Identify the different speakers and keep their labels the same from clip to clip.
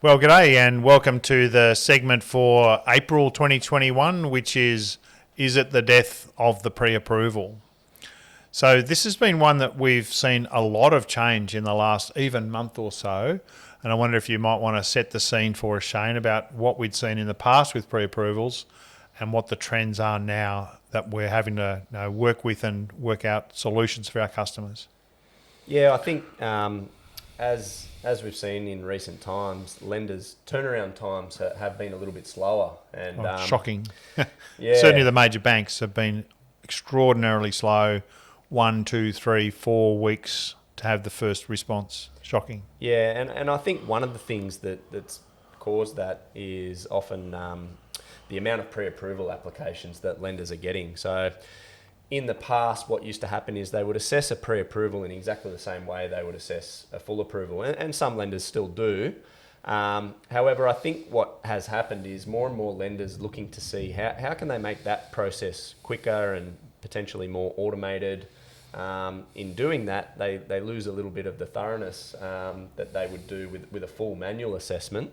Speaker 1: Well, g'day and welcome to the segment for April 2021, which is it the death of the pre-approval? So this has been one that we've seen a lot of change in the last even month or so. And I wonder if you might want to set the scene for us, Shane, about what we'd seen in the past with pre-approvals and what the trends are now that we're having to work with and work out solutions for our customers.
Speaker 2: Yeah, I think as we've seen in recent times, lenders' turnaround times have been a little bit slower. And
Speaker 1: Shocking.
Speaker 2: Yeah,
Speaker 1: Certainly the major banks have been extraordinarily slow, 1, 2, 3, 4 weeks to have the first response. Shocking.
Speaker 2: yeah, and I think one of the things that's caused that is often the amount of pre-approval applications that lenders are getting. So in the past, what used to happen is they would assess a pre-approval in exactly the same way they would assess a full approval, and some lenders still do. However, I think what has happened is more and more lenders looking to see how can they make that process quicker and potentially more automated. In doing that, they lose a little bit of the thoroughness that they would do with a full manual assessment.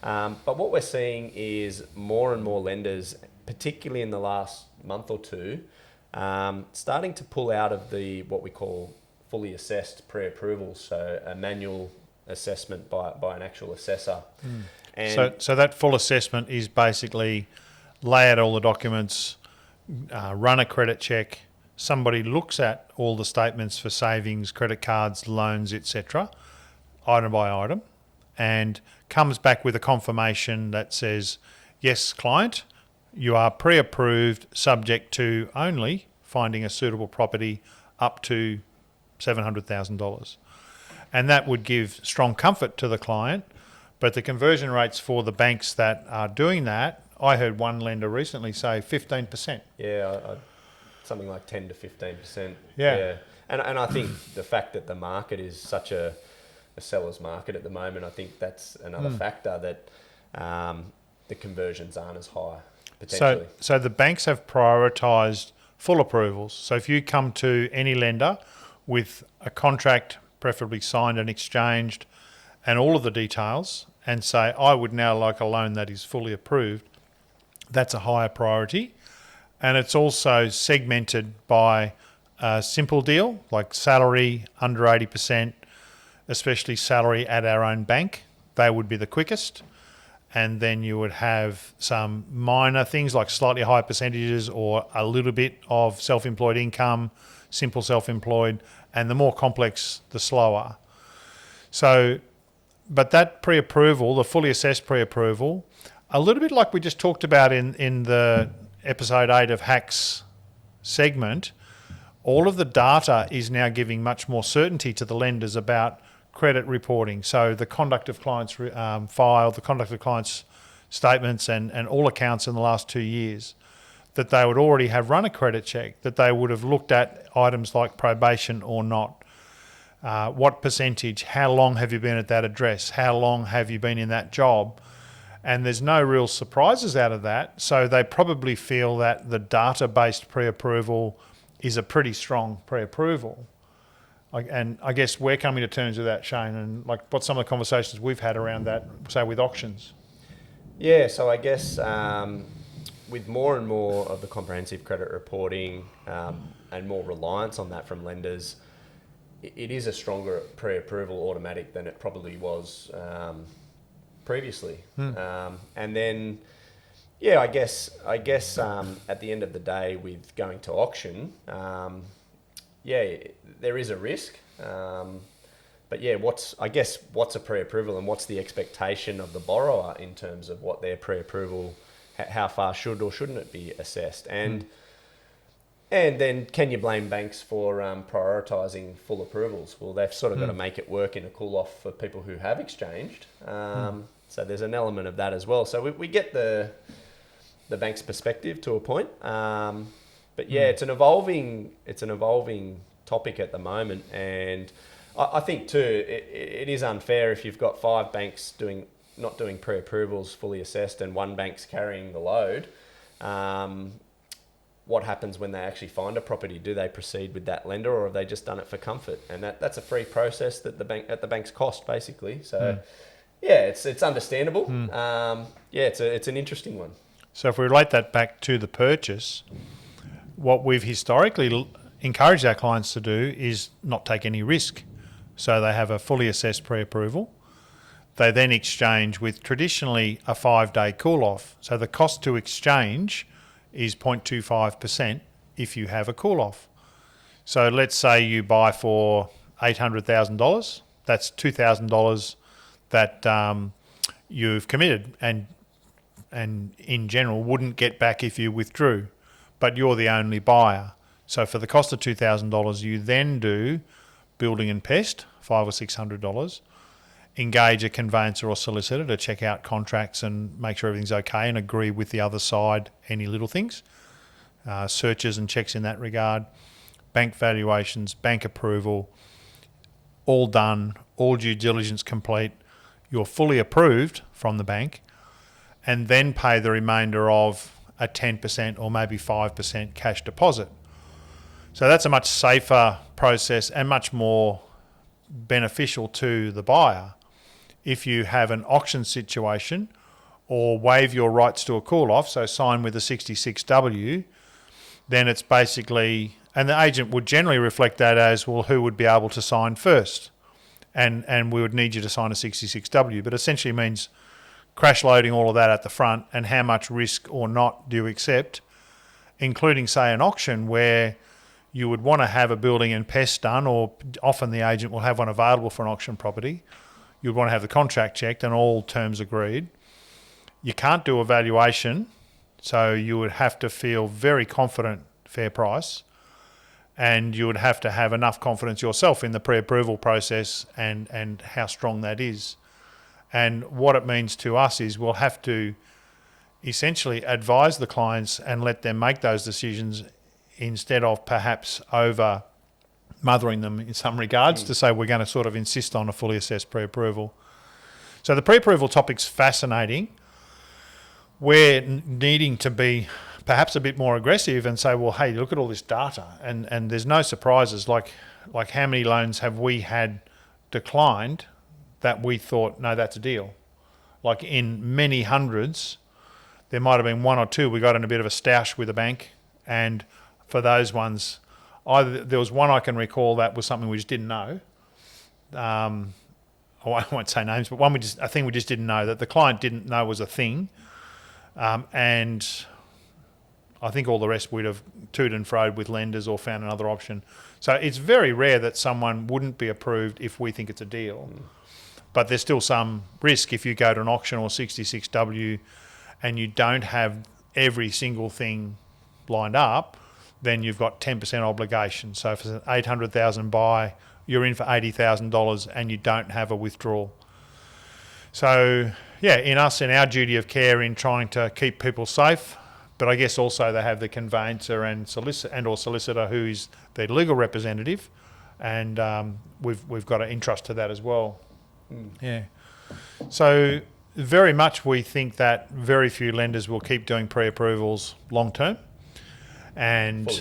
Speaker 2: But what we're seeing is more and more lenders, particularly in the last month or two, starting to pull out of the what we call fully assessed pre-approvals, so a manual assessment by an actual assessor. And
Speaker 1: So that full assessment is basically lay out all the documents, run a credit check. Somebody looks at all the statements for savings, credit cards, loans, etc., item by item, and comes back with a confirmation that says, yes, client, you are pre-approved subject to only finding a suitable property up to $700,000. And that would give strong comfort to the client. But the conversion rates for the banks that are doing that, I heard one lender recently say 15%.
Speaker 2: yeah, something like 10 to 15%.
Speaker 1: Yeah.
Speaker 2: And I think the fact that the market is such a seller's market at the moment, I think that's another factor that the conversions aren't as high potentially.
Speaker 1: So the banks have prioritised full approvals. So if you come to any lender with a contract, preferably signed and exchanged, and all of the details, and say, I would now like a loan that is fully approved, that's a higher priority. And it's also segmented by a simple deal, like salary under 80%, especially salary at our own bank. They would be the quickest. And then you would have some minor things like slightly higher percentages or a little bit of self-employed income, simple self-employed, and the more complex, the slower. So, but that pre-approval, the fully assessed pre-approval, a little bit like we just talked about in the episode 8 of Hacks segment, all of the data is now giving much more certainty to the lenders about credit reporting. So the conduct of clients' file, the conduct of clients' statements and all accounts in the last 2 years, that they would already have run a credit check, that they would have looked at items like probation or not, what percentage, how long have you been at that address, how long have you been in that job, and there's no real surprises out of that. So they probably feel that the data-based pre-approval is a pretty strong pre-approval. And I guess we're coming to terms with that, Shane, and like what some of the conversations we've had around that, say with auctions.
Speaker 2: Yeah, so I guess with more and more of the comprehensive credit reporting and more reliance on that from lenders, it is a stronger pre-approval automatic than it probably was previously. And then, yeah, I guess at the end of the day with going to auction, yeah, there is a risk. But yeah, what's a pre-approval and what's the expectation of the borrower in terms of what their pre-approval, how far should or shouldn't it be assessed? And then can you blame banks for prioritising full approvals? Well, they've sort of got to make it work in a cool-off for people who have exchanged. So there's an element of that as well. So we get the bank's perspective to a point. But yeah, it's an evolving topic at the moment, and I think too it is unfair if you've got 5 banks not doing pre-approvals fully assessed and one bank's carrying the load. What happens when they actually find a property? Do they proceed with that lender, or have they just done it for comfort? And that's a free process that at the bank's cost basically. So Yeah, it's understandable. Yeah, it's an interesting one.
Speaker 1: So if we relate that back to the purchase, what we've historically encouraged our clients to do is not take any risk. So they have a fully assessed pre-approval. They then exchange with traditionally a 5-day call-off. So the cost to exchange is 0.25% if you have a call-off. So let's say you buy for $800,000. That's $2,000 that you've committed and in general wouldn't get back if you withdrew, but you're the only buyer. So for the cost of $2,000, you then do building and pest, $500 or $600, engage a conveyancer or solicitor to check out contracts and make sure everything's okay and agree with the other side any little things, searches and checks in that regard, bank valuations, bank approval, all done, all due diligence complete, you're fully approved from the bank, and then pay the remainder of a 10% or maybe 5% cash deposit. So that's a much safer process and much more beneficial to the buyer. If you have an auction situation or waive your rights to a call-off, so sign with a 66W, then it's basically, and the agent would generally reflect that as, well, who would be able to sign first? And we would need you to sign a 66W, but essentially means crash loading all of that at the front and how much risk or not do you accept, including, say, an auction where you would want to have a building and pest done, or often the agent will have one available for an auction property. You'd want to have the contract checked and all terms agreed. You can't do a valuation, so you would have to feel very confident, fair price, and you would have to have enough confidence yourself in the pre-approval process and how strong that is. And what it means to us is we'll have to essentially advise the clients and let them make those decisions instead of perhaps over mothering them in some regards to say we're going to sort of insist on a fully assessed pre-approval. So the pre-approval topic's fascinating. We're needing to be perhaps a bit more aggressive and say, well, hey, look at all this data, and there's no surprises. Like how many loans have we had declined that we thought, no, that's a deal? Like in many hundreds, there might have been one or two we got in a bit of a stoush with a bank, and for those ones, either there was one I can recall that was something we just didn't know. I won't say names, but a thing we just didn't know that the client didn't know was a thing, and I think all the rest we'd have toed and froed with lenders or found another option. So it's very rare that someone wouldn't be approved if we think it's a deal. But there's still some risk if you go to an auction or 66W and you don't have every single thing lined up, then you've got 10% obligation. So if it's an $800,000 buy, you're in for $80,000 and you don't have a withdrawal. So yeah, in our duty of care in trying to keep people safe, but I guess also they have the conveyancer and solicitor who is their legal representative, and we've got an interest to that as well. Yeah. So very much we think that very few lenders will keep doing pre-approvals long term, and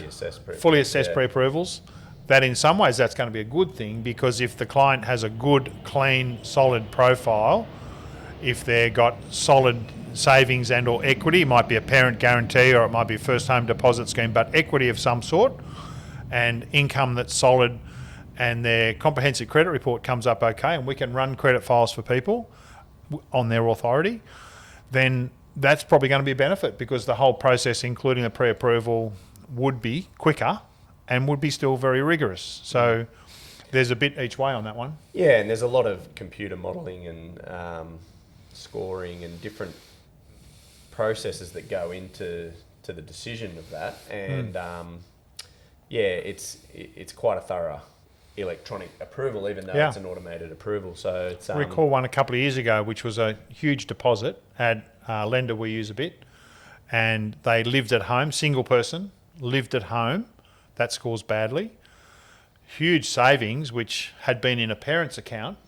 Speaker 1: fully assessed pre-approvals. That in some ways that's going to be a good thing, because if the client has a good, clean, solid profile, if they've got solid savings and or equity, it might be a parent guarantee or it might be a first home deposit scheme, but equity of some sort and income that's solid, and their comprehensive credit report comes up okay, and we can run credit files for people on their authority, then that's probably going to be a benefit, because the whole process, including the pre-approval, would be quicker and would be still very rigorous. So there's a bit each way on that one.
Speaker 2: Yeah, and there's a lot of computer modelling and scoring and different processes that go into the decision of that, and it's quite a thorough electronic approval, even though it's an automated approval. So it's
Speaker 1: I recall one a couple of years ago, which was a huge deposit. Had a lender we use a bit, and they lived at home, single person, lived at home. That scores badly. Huge savings, which had been in a parent's account,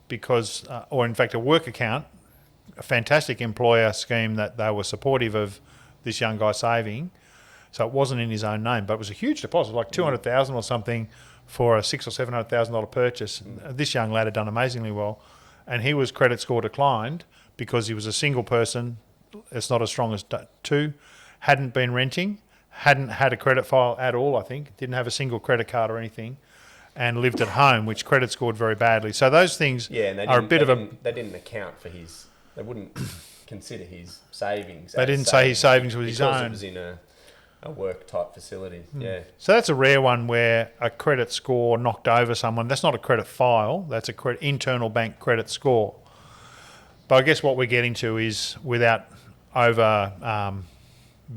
Speaker 1: because, or in fact a work account, a fantastic employer scheme that they were supportive of this young guy saving. So it wasn't in his own name, but it was a huge deposit, like $200,000 or something for a $600,000 or $700,000 purchase. This young lad had done amazingly well, and he was credit score declined because he was a single person. It's not as strong as two. Hadn't been renting, hadn't had a credit file at all. I think didn't have a single credit card or anything, and lived at home, which credit scored very badly. So those things
Speaker 2: and
Speaker 1: are a bit of a.
Speaker 2: They didn't account for his. They wouldn't consider his savings.
Speaker 1: They didn't say his savings was his own.
Speaker 2: Because it was in a work type facility. Yeah.
Speaker 1: So that's a rare one where a credit score knocked over someone. That's not a credit file. That's a internal bank credit score. But I guess what we're getting to is, without over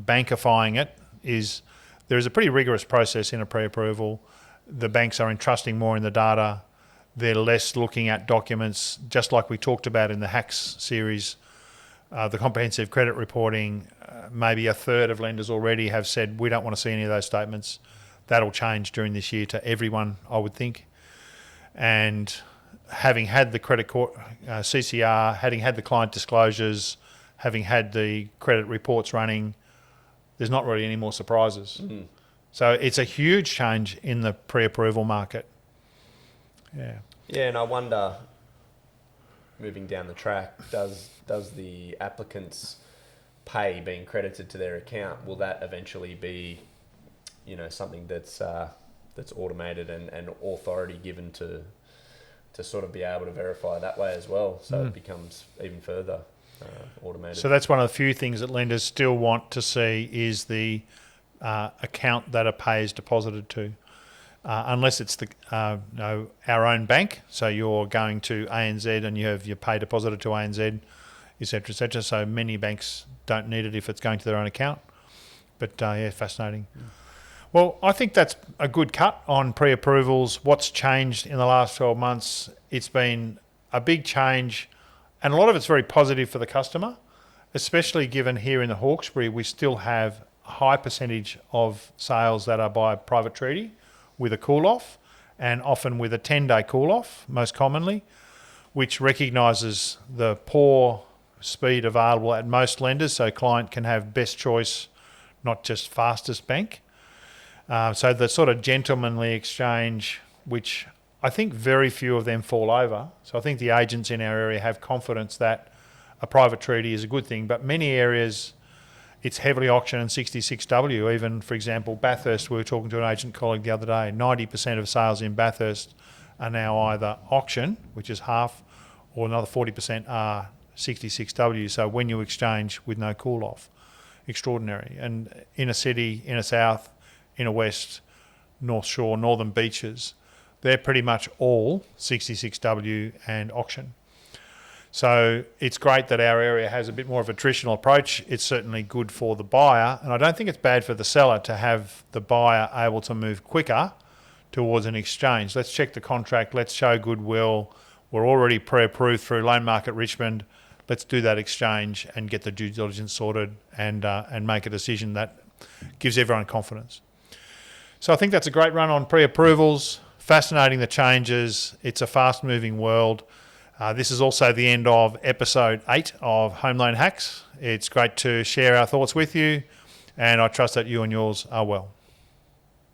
Speaker 1: bankifying it, is there is a pretty rigorous process in a pre-approval. The banks are entrusting more in the data. They're less looking at documents, just like we talked about in the HACS series. The comprehensive credit reporting, maybe a third of lenders already have said, we don't want to see any of those statements. That'll change during this year to everyone, I would think. And having had the credit court, CCR, having had the client disclosures, having had the credit reports running, there's not really any more surprises. Mm. So it's a huge change in the pre-approval market. Yeah.
Speaker 2: Yeah, and I wonder, moving down the track, does the applicant's pay being credited to their account, will that eventually be, something that's automated and authority given to sort of be able to verify that way as well? So it becomes even further automated.
Speaker 1: So that's one of the few things that lenders still want to see is the account that a pay is deposited to. Unless it's our own bank, so you're going to ANZ and you have your pay deposited to ANZ, et cetera, et cetera. So many banks don't need it if it's going to their own account. But fascinating. Mm. Well, I think that's a good cut on pre-approvals. What's changed in the last 12 months? It's been a big change, and a lot of it's very positive for the customer, especially given here in the Hawkesbury, we still have a high percentage of sales that are by private treaty, with a cool-off, and often with a 10-day cool-off, most commonly, which recognises the poor speed available at most lenders, so client can have best choice, not just fastest bank. So the sort of gentlemanly exchange, which I think very few of them fall over. So I think the agents in our area have confidence that a private treaty is a good thing, but many areas it's heavily auction and 66W. Even, for example, Bathurst, we were talking to an agent colleague the other day, 90% of sales in Bathurst are now either auction, which is half, or another 40% are 66W. So when you exchange with no cool-off, extraordinary. And inner city, inner south, inner west, North Shore, northern beaches, they're pretty much all 66W and auction. So it's great that our area has a bit more of a traditional approach. It's certainly good for the buyer, and I don't think it's bad for the seller to have the buyer able to move quicker towards an exchange. Let's check the contract. Let's show goodwill. We're already pre-approved through Loan Market Richmond. Let's do that exchange and get the due diligence sorted and make a decision that gives everyone confidence. So I think that's a great run on pre-approvals. Fascinating, the changes. It's a fast-moving world. This is also the end of episode 8 of Home Loan Hacks. It's great to share our thoughts with you, and I trust that you and yours are well.